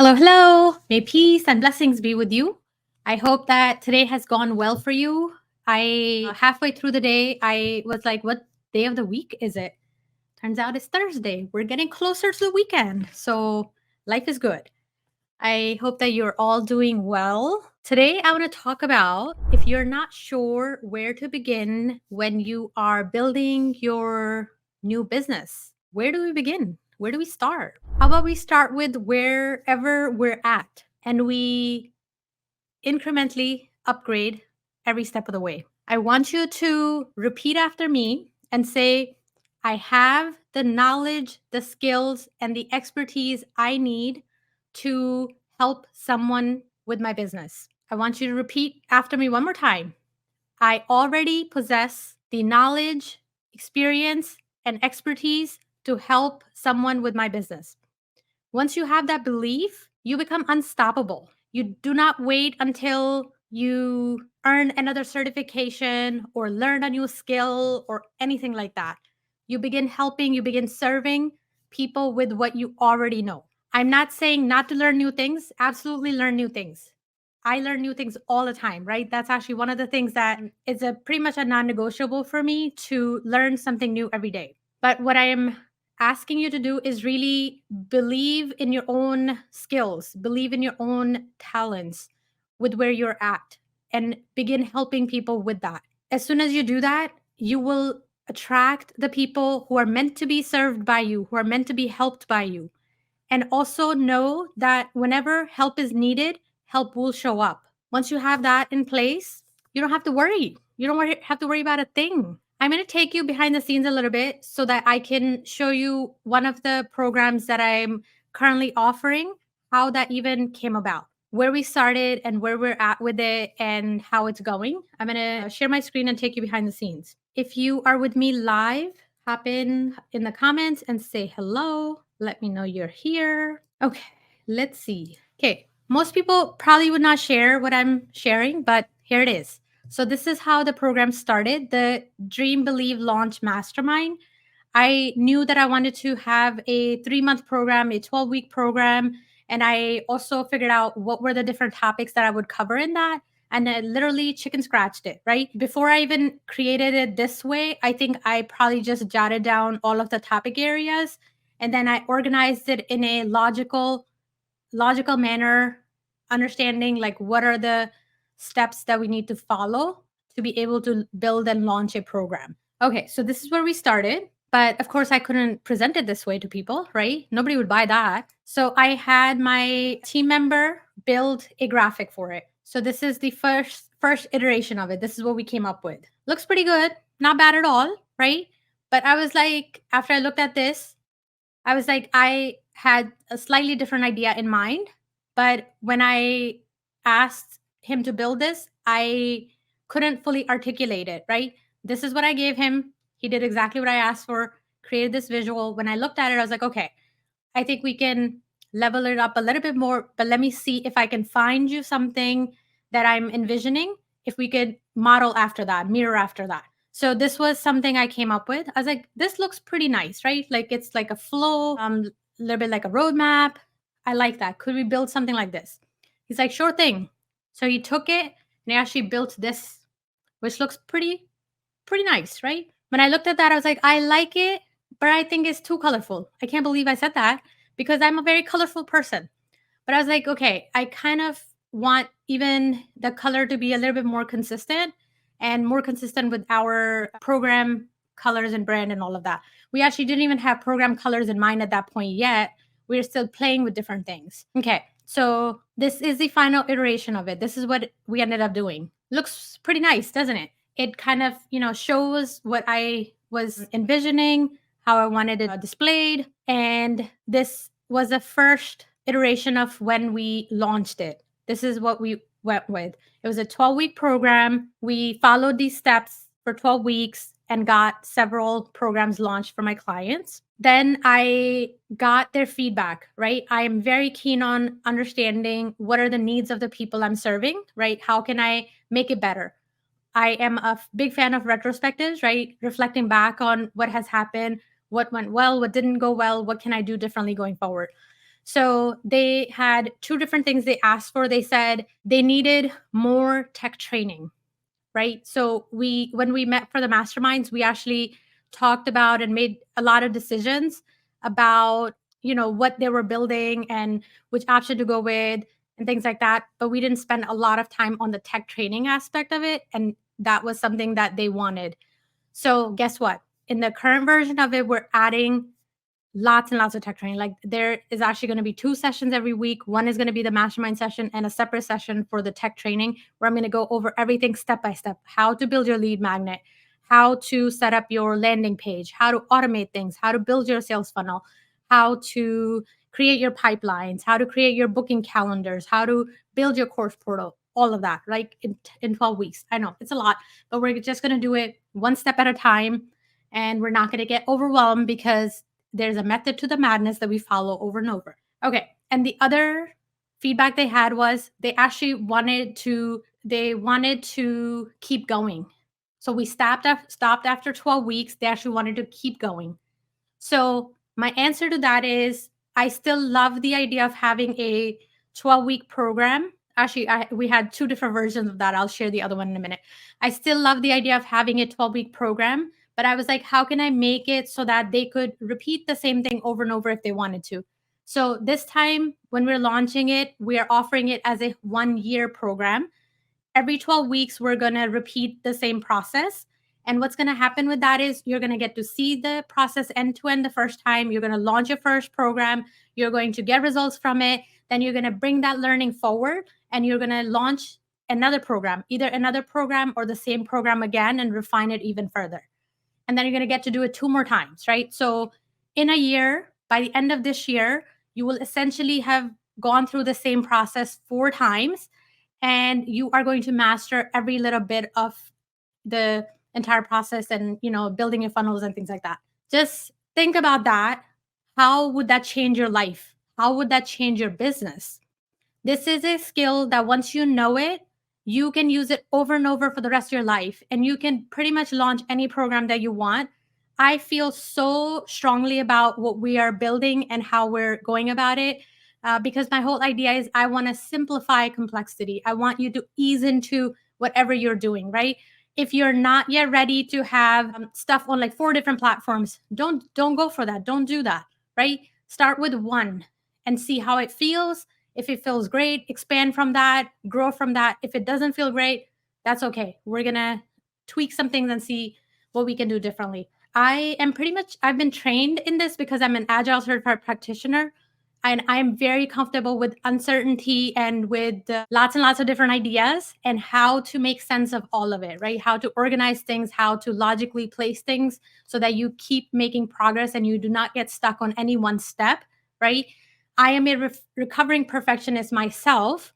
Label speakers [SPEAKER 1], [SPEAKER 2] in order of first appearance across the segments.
[SPEAKER 1] Hello, hello. May peace and blessings be with you. I hope that today has gone well for you. I halfway through the day, I was like, what day of the week is it? Turns out it's Thursday. We're getting closer to the weekend. So life is good. I hope that you're all doing well. Today, I want to talk about if you're not sure where to begin when you are building your new business. Where do we begin? Where do we start? How about we start with wherever we're at and we incrementally upgrade every step of the way? I want you to repeat after me and say, I have the knowledge, the skills, and the expertise I need to help someone with my business. I want you to repeat after me one more time. I already possess the knowledge, experience, and expertise to help someone with my business. Once you have that belief, you become unstoppable. You do not wait until you earn another certification or learn a new skill or anything like that. You begin helping, you begin serving people with what you already know. I'm not saying not to learn new things, absolutely learn new things. I learn new things all the time, right? That's actually one of the things that is a pretty much a non-negotiable for me to learn something new every day. But what I am asking you to do is really believe in your own skills, believe in your own talents with where you're at, and begin helping people with that. As soon as you do that, you will attract the people who are meant to be served by you, who are meant to be helped by you. And also know that whenever help is needed, help will show up. Once you have that in place, you don't have to worry. You don't have to worry about a thing. I'm going to take you behind the scenes a little bit so that I can show you one of the programs that I'm currently offering, how that even came about, where we started and where we're at with it and how it's going. I'm going to share my screen and take you behind the scenes. If you are with me live, hop in the comments and say hello. Let me know you're here. Okay, let's see. Okay, most people probably would not share what I'm sharing, but here it is. So this is how the program started, the Dream Believe Launch Mastermind. I knew that I wanted to have a 3-month program, a 12-week program, and I also figured out what were the different topics that I would cover in that. And I literally chicken scratched it, right? Before I even created it this way, I think I probably just jotted down all of the topic areas and then I organized it in a logical manner, understanding like what are the steps that we need to follow to be able to build and launch a program. Okay, so this is where we started. But of course, I couldn't present it this way to people, right? Nobody would buy that. So I had my team member build a graphic for it. So this is the first iteration of it. This is what we came up with. Looks pretty good, not bad at all, right? But I was like, after I looked at this, I was like, I had a slightly different idea in mind, but when I asked him to build this, I couldn't fully articulate it, right? This is what I gave him. He did exactly what I asked for, created this visual. When I looked at it, I was like, okay, I think we can level it up a little bit more, but let me see if I can find you something that I'm envisioning, if we could model after that, mirror after that. So this was something I came up with. I was like, this looks pretty nice, right? Like it's like a flow, a little bit like a roadmap. I like that. Could we build something like this? He's like, sure thing. So he took it and he actually built this, which looks pretty nice, right? When I looked at that, I was like, I like it, but I think it's too colorful. I can't believe I said that because I'm a very colorful person. But I was like, okay, I kind of want even the color to be a little bit more consistent and more consistent with our program colors and brand and all of that. We actually didn't even have program colors in mind at that point yet. We are still playing with different things. Okay, so this is the final iteration of it. This is what we ended up doing. Looks pretty nice, doesn't it? It kind of, shows what I was envisioning, how I wanted it displayed. And this was the first iteration of when we launched it. This is what we went with. It was a 12-week program. We followed these steps for 12 weeks and got several programs launched for my clients. Then I got their feedback, right? I am very keen on understanding what are the needs of the people I'm serving, right? How can I make it better? I am a big fan of retrospectives, right? Reflecting back on what has happened, what went well, what didn't go well, what can I do differently going forward. So they had two different things they asked for. They said they needed more tech training, right? So when we met for the masterminds, we actually talked about and made a lot of decisions about, what they were building and which option to go with and things like that. But we didn't spend a lot of time on the tech training aspect of it. And that was something that they wanted. So guess what? In the current version of it, we're adding lots and lots of tech training. Like there is actually going to be two sessions every week. One is going to be the mastermind session and a separate session for the tech training where I'm going to go over everything step by step, how to build your lead magnet, how to set up your landing page, how to automate things, how to build your sales funnel, how to create your pipelines, how to create your booking calendars, how to build your course portal, all of that, like in 12 weeks. I know it's a lot, but we're just going to do it one step at a time. And we're not going to get overwhelmed because there's a method to the madness that we follow over and over. Okay. And the other feedback they had was they actually wanted to keep going. So we stopped after 12 weeks. They actually wanted to keep going. So my answer to that is I still love the idea of having a 12-week program. Actually, we had two different versions of that. I'll share the other one in a minute. I still love the idea of having a 12-week program, but I was like, how can I make it so that they could repeat the same thing over and over if they wanted to? So this time when we're launching it, we are offering it as a 1-year program. Every 12 weeks, we're going to repeat the same process. And what's going to happen with that is you're going to get to see the process end to end the first time. You're going to launch your first program. You're going to get results from it. Then you're going to bring that learning forward and you're going to launch another program, either another program or the same program again and refine it even further. And then you're going to get to do it 2 more times, right? So in a year, by the end of this year, you will essentially have gone through the same process 4 times and you are going to master every little bit of the entire process and, building your funnels and things like that. Just think about that. How would that change your life? How would that change your business? This is a skill that once you know it, you can use it over and over for the rest of your life, and you can pretty much launch any program that you want. I feel so strongly about what we are building and how we're going about it because my whole idea is I want to simplify complexity. I want you to ease into whatever you're doing, right? If you're not yet ready to have stuff on like 4 different platforms, don't go for that. Don't do that, right? Start with one and see how it feels. If it feels great, expand from that, grow from that. If it doesn't feel great, that's okay. We're going to tweak some things and see what we can do differently. I've been trained in this because I'm an agile certified practitioner and I'm very comfortable with uncertainty and with lots and lots of different ideas and how to make sense of all of it, right? How to organize things, how to logically place things so that you keep making progress and you do not get stuck on any one step, right? I am a recovering perfectionist myself,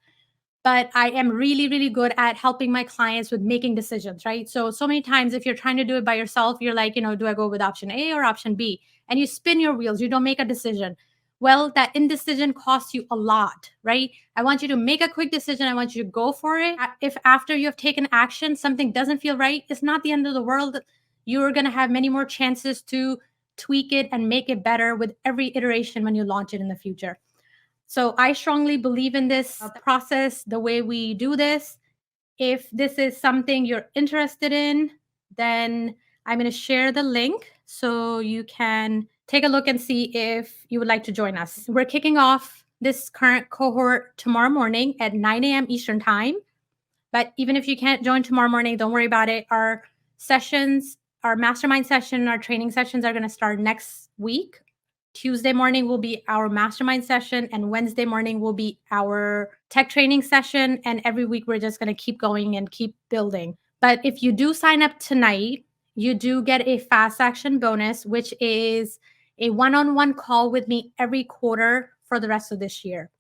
[SPEAKER 1] but I am really, really good at helping my clients with making decisions, right? So many times, if you're trying to do it by yourself, you're like, do I go with option A or option B? And you spin your wheels, you don't make a decision. Well, that indecision costs you a lot, right? I want you to make a quick decision. I want you to go for it. If after you have taken action, something doesn't feel right, it's not the end of the world. You're going to have many more chances to tweak it and make it better with every iteration when you launch it in the future. So I strongly believe in this process, the way we do this. If this is something you're interested in, then I'm going to share the link so you can take a look and see if you would like to join us. We're kicking off this current cohort tomorrow morning at 9 a.m. Eastern Time. But even if you can't join tomorrow morning, don't worry about it. Our sessions, our mastermind session, our training sessions are going to start next week. Tuesday morning will be our mastermind session, and Wednesday morning will be our tech training session. And every week, we're just going to keep going and keep building. But if you do sign up tonight, you do get a fast action bonus, which is a one-on-one call with me every quarter for the rest of this year.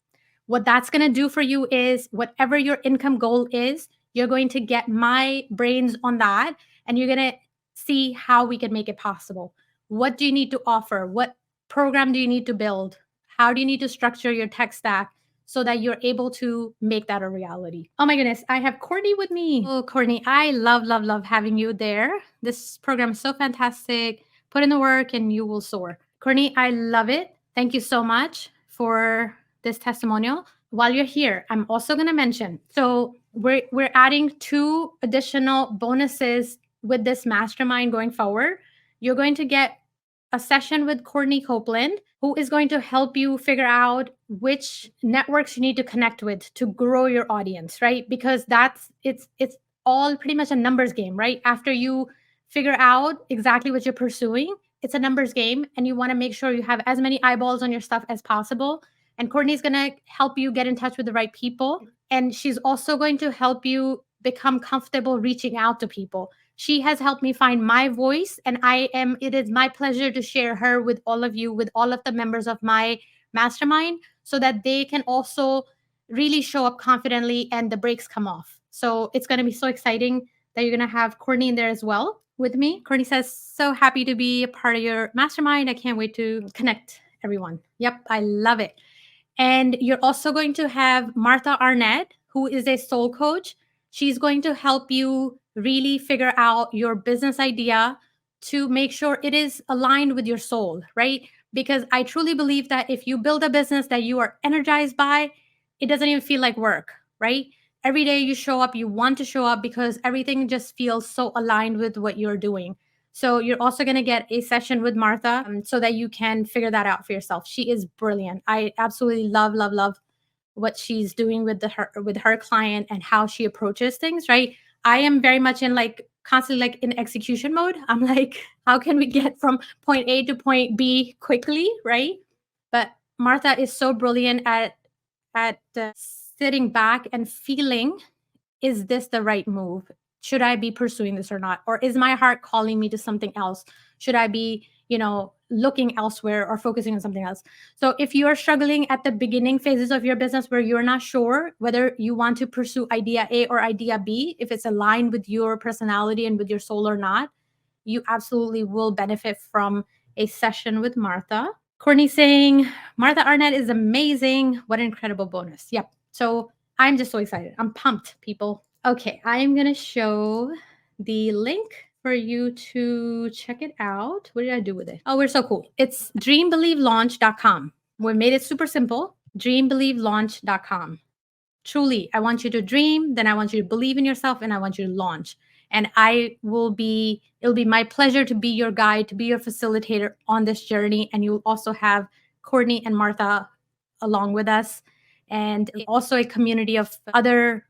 [SPEAKER 1] What that's going to do for you is whatever your income goal is, you're going to get my brains on that, and you're going to see how we can make it possible. What do you need to offer? What program do you need to build? How do you need to structure your tech stack so that you're able to make that a reality? Oh my goodness, I have Courtney with me. Oh, Courtney, I love, love, love having you there. This program is so fantastic. Put in the work and you will soar. Courtney, I love it. Thank you so much for this testimonial. While you're here, I'm also going to mention, so we're adding 2 additional bonuses with this mastermind going forward. You're going to get a session with Courtney Copeland, who is going to help you figure out which networks you need to connect with to grow your audience, right? Because it's all pretty much a numbers game, right? After you figure out exactly what you're pursuing, it's a numbers game, and you want to make sure you have as many eyeballs on your stuff as possible. And Courtney's going to help you get in touch with the right people, and she's also going to help you become comfortable reaching out to people. She has helped me find my voice, and it is my pleasure to share her with all of you, with all of the members of my mastermind, so that they can also really show up confidently and the brakes come off. So it's going to be so exciting that you're going to have Courtney in there as well with me. Courtney says, so happy to be a part of your mastermind. I can't wait to connect everyone. Yep, I love it. And you're also going to have Martha Arnett, who is a soul coach. She's going to help you really figure out your business idea to make sure it is aligned with your soul, right? Because I truly believe that if you build a business that you are energized by, it doesn't even feel like work, right? Every day you show up, you want to show up because everything just feels so aligned with what you're doing. So you're also going to get a session with Martha so that you can figure that out for yourself. She is brilliant. I absolutely love what she's doing with her client and how she approaches things, right? I am very much in like constantly like in execution mode. I'm like, how can we get from point A to point B quickly, right? But Martha is so brilliant at sitting back and feeling, is this the right move? Should I be pursuing this or not? Or is my heart calling me to something else? Should I be, looking elsewhere or focusing on something else? So if you are struggling at the beginning phases of your business where you're not sure whether you want to pursue idea A or idea B, if it's aligned with your personality and with your soul or not, you absolutely will benefit from a session with Martha. Courtney saying, Martha Arnett is amazing. What an incredible bonus. Yep. So I'm just so excited. I'm pumped, people. Okay, I'm going to show the link for you to check it out. What did I do with it? Oh, we're so cool. It's dreambelievelaunch.com. We made it super simple. Dreambelievelaunch.com. Truly, I want you to dream, then I want you to believe in yourself, and I want you to launch. And it'll be my pleasure to be your guide, to be your facilitator on this journey. And you'll also have Courtney and Martha along with us, and also a community of other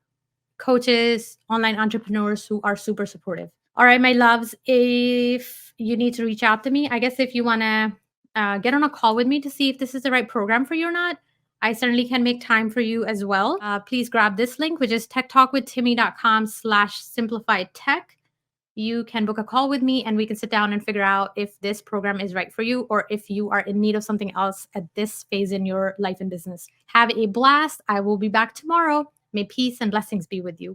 [SPEAKER 1] coaches, online entrepreneurs who are super supportive. All right, my loves, if you need to reach out to me, I guess if you want to get on a call with me to see if this is the right program for you or not, I certainly can make time for you as well. Please grab this link, which is techtalkwithtimmy.com/simplifiedtech. You can book a call with me and we can sit down and figure out if this program is right for you or if you are in need of something else at this phase in your life and business. Have a blast. I will be back tomorrow. May peace and blessings be with you.